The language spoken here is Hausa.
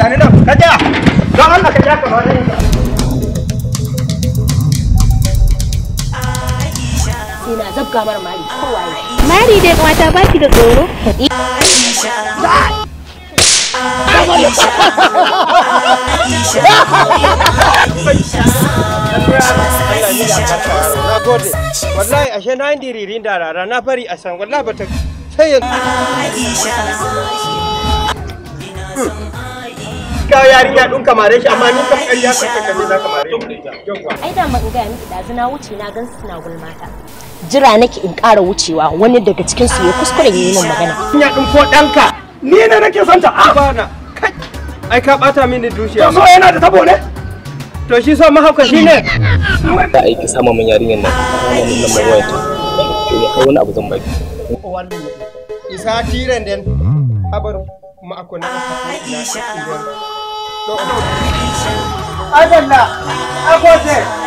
gani nan ka ja don Allah ka ja ka ba ni ina zabga mar mari kowaye mari dai mata ba ki da tsoro na gode wallahi ashe na yin diririn da rara na fari a san wallahi bata sai ka yarinya dun kamare shi amma ni kam ƙarya kake kaje za kamare ai da mun ga miki dazu na wuce na gan suna gulmata jira nake in ƙara wucewa wani daga cikin su ya kuskure yi min magana ya dun ko danka ni ne nake son ta a bana kai ai ka bata mini dukiya to so yana da tabo ne to shi so mahauka shi ne da aiki sama mun yarinyar nan wannan nan mai wayar to ya kai wani abu zan baki wannan isa tiran den abar kuma akona ina to adalla agote